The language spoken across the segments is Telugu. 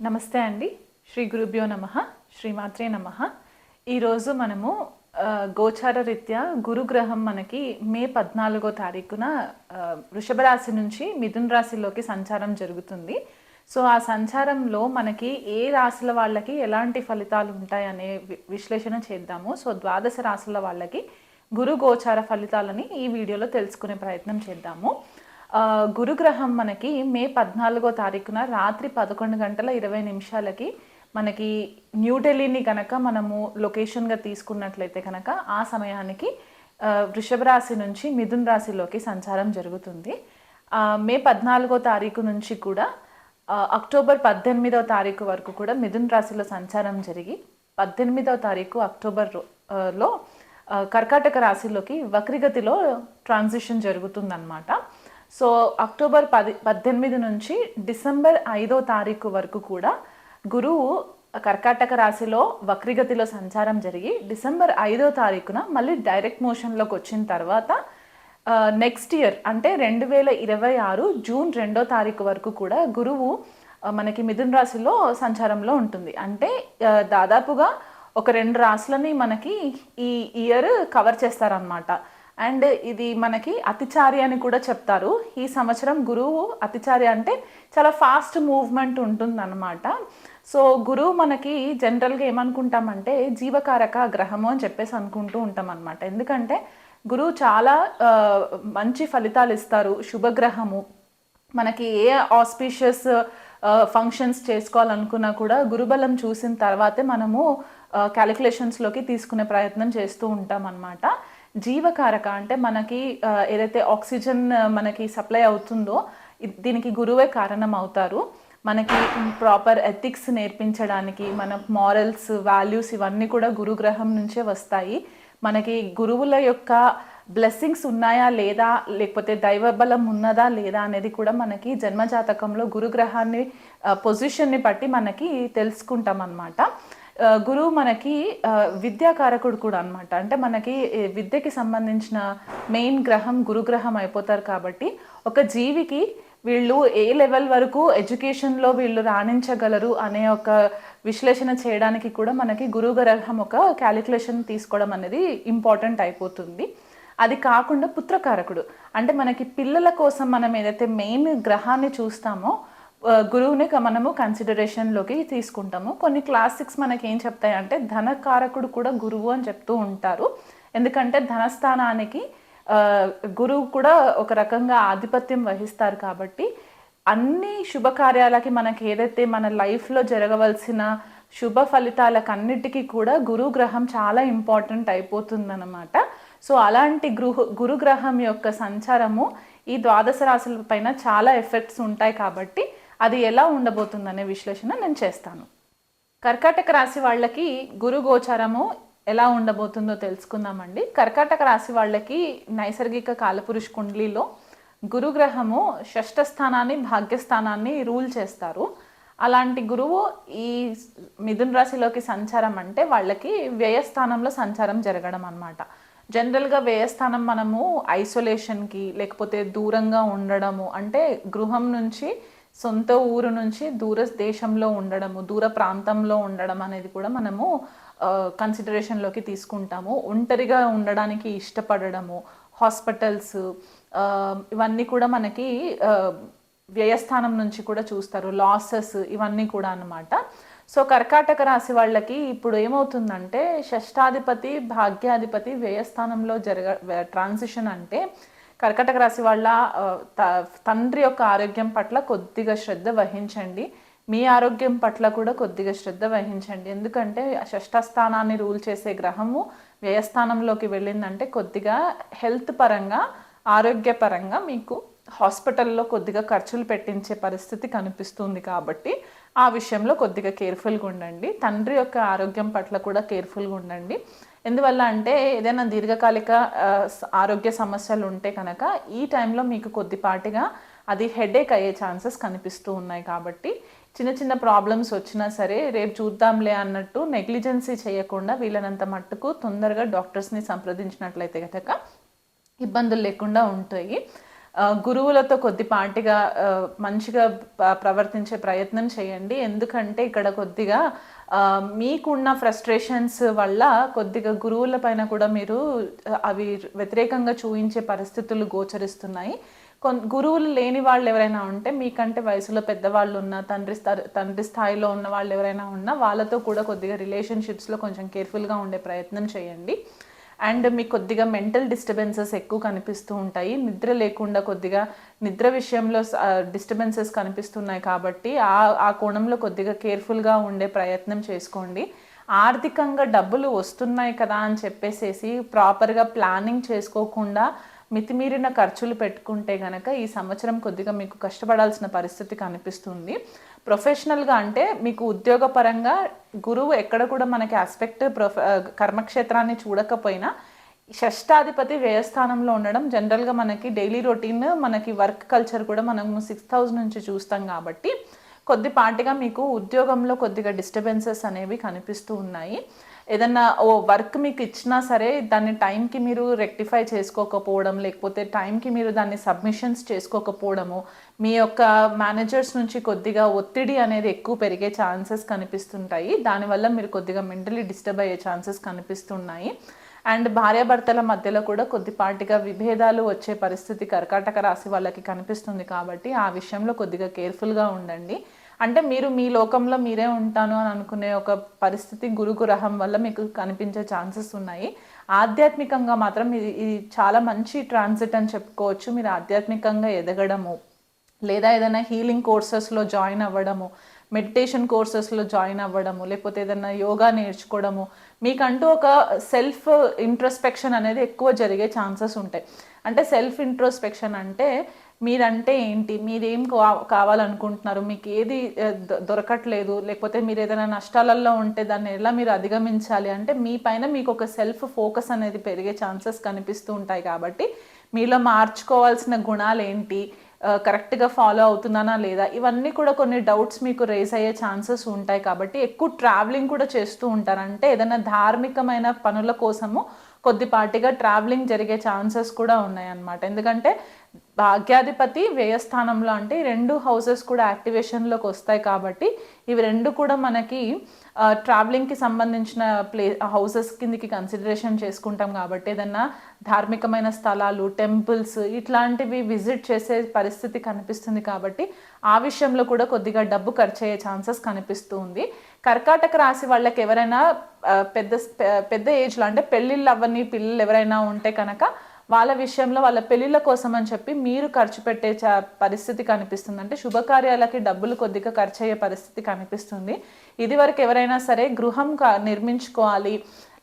నమస్తే అండి. శ్రీ గురుభ్యో నమః. శ్రీమాత్రే నమః. ఈరోజు మనము గోచార రీత్యా గురుగ్రహం మనకి మే 14వ తారీఖున వృషభ రాశి నుంచి మిథున రాశిలోకి సంచారం జరుగుతుంది. సో ఆ సంచారంలో మనకి ఏ రాశుల వాళ్ళకి ఎలాంటి ఫలితాలు ఉంటాయనే విశ్లేషణ చేద్దాము. సో ద్వాదశ రాశుల వాళ్ళకి గురు గోచార ఫలితాలని ఈ వీడియోలో తెలుసుకునే ప్రయత్నం చేద్దాము. గురుగ్రహం మనకి మే 14వ తారీఖున రాత్రి 11:20 మనకి న్యూఢిల్లీని కనుక మనము లొకేషన్గా తీసుకున్నట్లయితే కనుక ఆ సమయానికి వృషభ రాశి నుంచి మిథున రాశిలోకి సంచారం జరుగుతుంది. మే 14వ తారీఖు నుంచి కూడా అక్టోబర్ 18వ తారీఖు వరకు కూడా మిథున రాశిలో సంచారం జరిగి 18వ తారీఖు అక్టోబర్లో కర్కాటక రాశిలోకి వక్రిగతిలో ట్రాన్సిషన్ జరుగుతుందన్నమాట. సో అక్టోబర్ 18 నుంచి డిసెంబర్ 5వ తారీఖు వరకు కూడా గురువు కర్కాటక రాశిలో వక్రిగతిలో సంచారం జరిగి డిసెంబర్ 5వ తారీఖున మళ్ళీ డైరెక్ట్ మోషన్లోకి వచ్చిన తర్వాత నెక్స్ట్ ఇయర్ అంటే 2026 జూన్ 2వ తారీఖు వరకు కూడా గురువు మనకి మిథున రాశిలో సంచారంలో ఉంటుంది. అంటే దాదాపుగా ఒక 2 రాశులని మనకి ఈ ఇయర్ కవర్ చేస్తారనమాట. అండ్ ఇది మనకి అతిచారి అని కూడా చెప్తారు. ఈ సంవత్సరం గురువు అతిచారి అంటే చాలా ఫాస్ట్ మూవ్మెంట్ ఉంటుందన్నమాట. సో గురువు మనకి జనరల్గా ఏమనుకుంటామంటే జీవకారక గ్రహము అని చెప్పేసి అనుకుంటూ ఉంటాం అనమాట. ఎందుకంటే గురువు చాలా మంచి ఫలితాలు ఇస్తారు, శుభగ్రహము. మనకి ఏ ఆస్పీషియస్ ఫంక్షన్స్ చేసుకోవాలనుకున్నా కూడా గురుబలం చూసిన తర్వాతే మనము క్యాలిక్యులేషన్స్లోకి తీసుకునే ప్రయత్నం చేస్తూ ఉంటాం అన్నమాట. జీవకారక అంటే మనకి ఏదైతే ఆక్సిజన్ మనకి సప్లై అవుతుందో దీనికి గురువే కారణం అవుతారు. మనకి ప్రాపర్ ఎథిక్స్ నేర్పించడానికి మన మారల్స్, వాల్యూస్ ఇవన్నీ కూడా గురుగ్రహం నుంచే వస్తాయి. మనకి గురువుల యొక్క బ్లెస్సింగ్స్ ఉన్నాయా లేదా, లేకపోతే దైవబలం ఉన్నదా లేదా అనేది కూడా మనకి జన్మజాతకంలో గురుగ్రహాన్ని పొజిషన్ని బట్టి మనకి తెలుసుకుంటాం అన్నమాట. గురువు మనకి విద్యాకారకుడు కూడా అనమాట. అంటే మనకి విద్యకి సంబంధించిన మెయిన్ గ్రహం గురుగ్రహం అయిపోతారు. కాబట్టి ఒక జీవికి వీళ్ళు ఏ లెవెల్ వరకు ఎడ్యుకేషన్లో వీళ్ళు రాణించగలరు అనే ఒక విశ్లేషణ చేయడానికి కూడా మనకి గురుగ్రహం ఒక క్యాలిక్యులేషన్ తీసుకోవడం అనేది ఇంపార్టెంట్ అయిపోతుంది. అది కాకుండా పుత్రకారకుడు అంటే మనకి పిల్లల కోసం మనం ఏదైతే మెయిన్ గ్రహాన్ని చూస్తామో గురువుని మనము కన్సిడరేషన్లోకి తీసుకుంటాము. కొన్ని క్లాసిక్స్ మనకి ఏం చెప్తాయంటే ధనకారకుడు కూడా గురువు అని చెప్తూ ఉంటారు. ఎందుకంటే ధనస్థానానికి గురువు కూడా ఒక రకంగా ఆధిపత్యం వహిస్తారు. కాబట్టి అన్ని శుభకార్యాలకి మనకి ఏదైతే మన లైఫ్లో జరగవలసిన శుభ ఫలితాలకన్నిటికీ కూడా గురుగ్రహం చాలా ఇంపార్టెంట్ అయిపోతుందన్నమాట. సో అలాంటి గురుగ్రహం యొక్క సంచారము ఈ ద్వాదశ రాశుల పైన చాలా ఎఫెక్ట్స్ ఉంటాయి. కాబట్టి అది ఎలా ఉండబోతుందనే విశ్లేషణ నేను చేస్తాను. కర్కాటక రాశి వాళ్ళకి గురు గోచారము ఎలా ఉండబోతుందో తెలుసుకుందామండి. కర్కాటక రాశి వాళ్ళకి నైసర్గిక కాలపురుష కుండలిలో గురుగ్రహము షష్ఠ స్థానాన్ని, భాగ్యస్థానాన్ని రూల్ చేస్తారు. అలాంటి గురువు ఈ మిథున రాశిలోకి సంచారం అంటే వాళ్ళకి వ్యయస్థానంలో సంచారం జరగడం అన్నమాట. జనరల్గా వ్యయస్థానం మనము ఐసోలేషన్కి లేకపోతే దూరంగా ఉండడము అంటే గృహం నుంచి సొంత ఊరు నుంచి దూర దేశంలో ఉండడము, దూర ప్రాంతంలో ఉండడం అనేది కూడా మనము కన్సిడరేషన్లోకి తీసుకుంటాము. ఒంటరిగా ఉండడానికి ఇష్టపడడము, హాస్పిటల్స్ ఇవన్నీ కూడా మనకి వ్యయస్థానం నుంచి కూడా చూస్తారు. లాసెస్ ఇవన్నీ కూడా అన్నమాట. సో కర్కాటక రాశి వాళ్ళకి ఇప్పుడు ఏమవుతుందంటే షష్టాధిపతి, భాగ్యాధిపతి వ్యయస్థానంలో ట్రాన్సిషన్ అంటే కర్కాటక రాశి వాళ్ళ తండ్రి యొక్క ఆరోగ్యం పట్ల కొద్దిగా శ్రద్ధ వహించండి. మీ ఆరోగ్యం పట్ల కూడా కొద్దిగా శ్రద్ధ వహించండి. ఎందుకంటే షష్ఠస్థానాన్ని రూల్ చేసే గ్రహము వ్యయస్థానంలోకి వెళ్ళిందంటే కొద్దిగా హెల్త్ పరంగా, ఆరోగ్యపరంగా మీకు హాస్పిటల్లో కొద్దిగా ఖర్చులు పెట్టించే పరిస్థితి కనిపిస్తుంది. కాబట్టి ఆ విషయంలో కొద్దిగా కేర్ఫుల్గా ఉండండి. తండ్రి యొక్క ఆరోగ్యం పట్ల కూడా కేర్ఫుల్గా ఉండండి. ఎందువల్ల అంటే ఏదైనా దీర్ఘకాలిక ఆరోగ్య సమస్యలు ఉంటే కనుక ఈ టైంలో మీకు కొద్దిపాటిగా అది హెడేక్ అయ్యే ఛాన్సెస్ కనిపిస్తూ ఉన్నాయి. కాబట్టి చిన్న చిన్న ప్రాబ్లమ్స్ వచ్చినా సరే రేపు చూద్దాంలే అన్నట్టు నెగ్లిజెన్సీ చేయకుండా వీళ్ళనంత మట్టుకు తొందరగా డాక్టర్స్ని సంప్రదించినట్లయితే కనుక ఇబ్బందులు లేకుండా ఉంటాయి. గురువులతో కొద్దిపాటిగా మంచిగా ప్రవర్తించే ప్రయత్నం చేయండి. ఎందుకంటే ఇక్కడ కొద్దిగా మీకున్న ఫ్రస్ట్రేషన్స్ వల్ల కొద్దిగా గురువుల పైన కూడా మీరు అవి వ్యతిరేకంగా చూయించే పరిస్థితులు గోచరిస్తున్నాయి. గురువులు లేని వాళ్ళు ఎవరైనా ఉంటే, మీకంటే వయసులో పెద్దవాళ్ళు ఉన్న తండ్రి స్థాయిలో ఉన్న వాళ్ళు ఎవరైనా ఉన్నా వాళ్ళతో కూడా కొద్దిగా రిలేషన్షిప్స్లో కొంచెం కేర్ఫుల్గా ఉండే ప్రయత్నం చేయండి. అండ్ మీకు కొద్దిగా మెంటల్ డిస్టర్బెన్సెస్ ఎక్కువ కనిపిస్తూ ఉంటాయి. నిద్ర లేకుండా కొద్దిగా నిద్ర విషయంలో డిస్టర్బెన్సెస్ కనిపిస్తున్నాయి కాబట్టి ఆ కోణంలో కొద్దిగా కేర్ఫుల్గా ఉండే ప్రయత్నం చేసుకోండి. ఆర్థికంగా డబ్బులు వస్తున్నాయి కదా అని చెప్పేసేసి ప్రాపర్గా ప్లానింగ్ చేసుకోకుండా మితిమీరిన ఖర్చులు పెట్టుకుంటే గనక ఈ సంవత్సరం కొద్దిగా మీకు కష్టపడాల్సిన పరిస్థితి కనిపిస్తుంది. ప్రొఫెషనల్గా అంటే మీకు ఉద్యోగపరంగా గురువు ఎక్కడ కూడా మనకి ఆస్పెక్ట్ కర్మక్షేత్రాన్ని చూడకపోయినా షష్టాధిపతి వ్యయస్థానంలో ఉండడం జనరల్గా మనకి డైలీ రొటీన్, మనకి వర్క్ కల్చర్ కూడా మనము 6th హౌస్ నుంచి చూస్తాం కాబట్టి కొద్దిపాటిగా మీకు ఉద్యోగంలో కొద్దిగా డిస్టర్బెన్సెస్ అనేవి కనిపిస్తూ ఉన్నాయి. ఏదన్నా వర్క్ మీకు ఇచ్చినా సరే దాన్ని టైంకి మీరు రెక్టిఫై చేసుకోకపోవడం, లేకపోతే టైంకి మీరు దాన్ని సబ్మిషన్స్ చేసుకోకపోవడము, మీ యొక్క మేనేజర్స్ నుంచి కొద్దిగా ఒత్తిడి అనేది ఎక్కువ పెరిగే ఛాన్సెస్ కనిపిస్తుంటాయి. దానివల్ల మీరు కొద్దిగా మెంటలీ డిస్టర్బ్ అయ్యే ఛాన్సెస్ కనిపిస్తున్నాయి. అండ్ భార్యాభర్తల మధ్యలో కూడా కొద్దిపాటిగా విభేదాలు వచ్చే పరిస్థితి కర్కాటక రాశి వాళ్ళకి కనిపిస్తుంది కాబట్టి ఆ విషయంలో కొద్దిగా కేర్ఫుల్గా ఉండండి. అంటే మీరు మీ లోకంలో మీరే ఉంటాను అని అనుకునే ఒక పరిస్థితి గురుగ్రహం వల్ల మీకు కనిపించే ఛాన్సెస్ ఉన్నాయి. ఆధ్యాత్మికంగా మాత్రం ఇది చాలా మంచి ట్రాన్సిట్ అని చెప్పుకోవచ్చు. మీరు ఆధ్యాత్మికంగా ఎదగడము, లేదా ఏదైనా హీలింగ్ కోర్సెస్లో జాయిన్ అవ్వడము, మెడిటేషన్ కోర్సెస్లో జాయిన్ అవ్వడము, లేకపోతే ఏదైనా యోగా నేర్చుకోవడము, మీకంటూ ఒక సెల్ఫ్ ఇంట్రోస్పెక్షన్ అనేది ఎక్కువ జరిగే ఛాన్సెస్ ఉంటాయి. అంటే సెల్ఫ్ ఇంట్రోస్పెక్షన్ అంటే మీరంటే ఏంటి, మీరేం కావాలనుకుంటున్నారు, మీకు ఏది దొరకట్లేదు, లేకపోతే మీరు ఏదైనా నష్టాలలో ఉంటే దాన్ని ఎలా మీరు అధిగమించాలి అంటే మీ పైన మీకు ఒక సెల్ఫ్ ఫోకస్ అనేది పెరిగే ఛాన్సెస్ కనిపిస్తూ ఉంటాయి. కాబట్టి మీలో మార్చుకోవాల్సిన గుణాలు ఏంటి, కరెక్ట్గా ఫాలో అవుతున్నానా లేదా, ఇవన్నీ కూడా కొన్ని డౌట్స్ మీకు రేస్ అయ్యే ఛాన్సెస్ ఉంటాయి. కాబట్టి ఎక్కువ ట్రావెలింగ్ కూడా చేస్తూ ఉంటారు. అంటే ఏదైనా ధార్మికమైన పనుల కోసము కొద్దిపాటిగా ట్రావెలింగ్ జరిగే ఛాన్సెస్ కూడా ఉన్నాయన్నమాట. ఎందుకంటే భాగ్యాధిపతి వ్యయస్థానంలో అంటే 2 హౌసెస్ కూడా యాక్టివేషన్లోకి వస్తాయి కాబట్టి ఇవి 2 కూడా మనకి ట్రావెలింగ్కి సంబంధించిన హౌసెస్ కిందికి కన్సిడరేషన్ చేసుకుంటాం. కాబట్టి ఏదన్నా ధార్మికమైన స్థలాలు, టెంపుల్స్ ఇట్లాంటివి విజిట్ చేసే పరిస్థితి కనిపిస్తుంది. కాబట్టి ఆ విషయంలో కూడా కొద్దిగా డబ్బు ఖర్చు అయ్యే ఛాన్సెస్ కనిపిస్తూ ఉంది. కర్కాటక రాశి వాళ్ళకి ఎవరైనా పెద్ద ఏజ్లో అంటే పెళ్ళిళ్ళు అవ్వని పిల్లలు ఎవరైనా ఉంటే కనుక వాళ్ళ విషయంలో వాళ్ళ పెళ్ళిళ్ళ కోసం అని చెప్పి మీరు ఖర్చు పెట్టే పరిస్థితి కనిపిస్తుంది. అంటే శుభకార్యాలకి డబ్బులు కొద్దిగా ఖర్చు అయ్యే పరిస్థితి కనిపిస్తుంది. ఇదివరకు ఎవరైనా సరే గృహం నిర్మించుకోవాలి,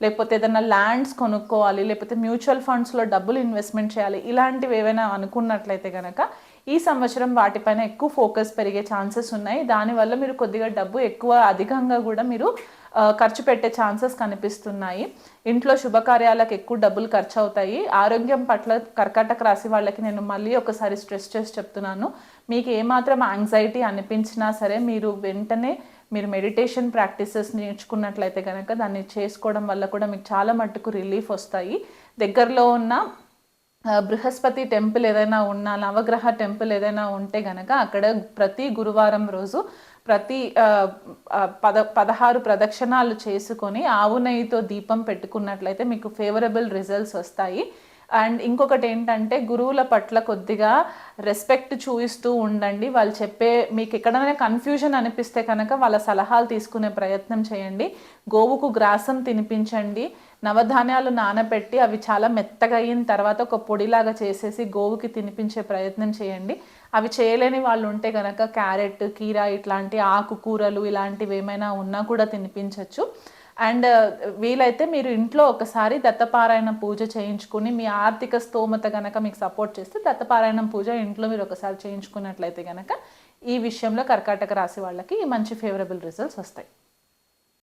లేకపోతే ఏదైనా ల్యాండ్స్ కొనుక్కోవాలి, లేకపోతే మ్యూచువల్ ఫండ్స్లో డబ్బులు ఇన్వెస్ట్మెంట్ చేయాలి, ఇలాంటివి ఏవైనా అనుకున్నట్లయితే కనుక ఈ సంవత్సరం వాటిపైన ఎక్కువ ఫోకస్ పెరిగే ఛాన్సెస్ ఉన్నాయి. దానివల్ల మీరు కొద్దిగా డబ్బు ఎక్కువ అధికంగా కూడా మీరు ఖర్చు పెట్టే ఛాన్సెస్ కనిపిస్తున్నాయి. ఇంట్లో శుభకార్యాలకు ఎక్కువ డబ్బులు ఖర్చు అవుతాయి. ఆరోగ్యం పట్ల కర్కాటక రాశి వాళ్ళకి నేను మళ్ళీ ఒకసారి స్ట్రెస్ చేసి చెప్తున్నాను. మీకు ఏమాత్రం యాంగ్జైటీ అనిపించినా సరే మీరు వెంటనే మెడిటేషన్ ప్రాక్టీసెస్ నేర్చుకున్నట్లయితే కనుక దాన్ని చేసుకోవడం వల్ల కూడా మీకు చాలా మట్టుకు రిలీఫ్ వస్తాయి. దగ్గరలో ఉన్న బృహస్పతి టెంపుల్ ఏదైనా ఉన్నా, నవగ్రహ టెంపుల్ ఏదైనా ఉంటే గనక అక్కడ ప్రతి గురువారం రోజు 16 ప్రదక్షిణాలు చేసుకొని ఆవు నెయ్యితో దీపం పెట్టుకున్నట్లయితే మీకు ఫేవరబుల్ రిజల్ట్స్ వస్తాయి. అండ్ ఇంకొకటి ఏంటంటే గురువుల పట్ల కొద్దిగా రెస్పెక్ట్ చూపిస్తూ ఉండండి. వాళ్ళు మీకు ఎక్కడైనా కన్ఫ్యూజన్ అనిపిస్తే కనుక వాళ్ళ సలహాలు తీసుకునే ప్రయత్నం చేయండి. గోవుకు గ్రాసం తినిపించండి. నవధాన్యాలు నానబెట్టి అవి చాలా మెత్తగా అయిన తర్వాత ఒక పొడిలాగా చేసేసి గోవుకి తినిపించే ప్రయత్నం చేయండి. అవి చేయలేని వాళ్ళు ఉంటే కనుక క్యారెట్, కీరా ఇట్లాంటి ఆకుకూరలు ఇలాంటివి ఏమైనా ఉన్నా కూడా తినిపించవచ్చు. అండ్ వీలైతే మీరు ఇంట్లో ఒకసారి దత్తపారాయణ పూజ చేయించుకుని మీ ఆర్థిక స్తోమత కనుక మీకు సపోర్ట్ చేస్తే దత్తపారాయణం పూజ ఇంట్లో మీరు ఒకసారి చేయించుకున్నట్లయితే కనుక ఈ విషయంలో కర్కాటక రాశి వాళ్ళకి మంచి ఫేవరబుల్ రిజల్ట్స్ వస్తాయి.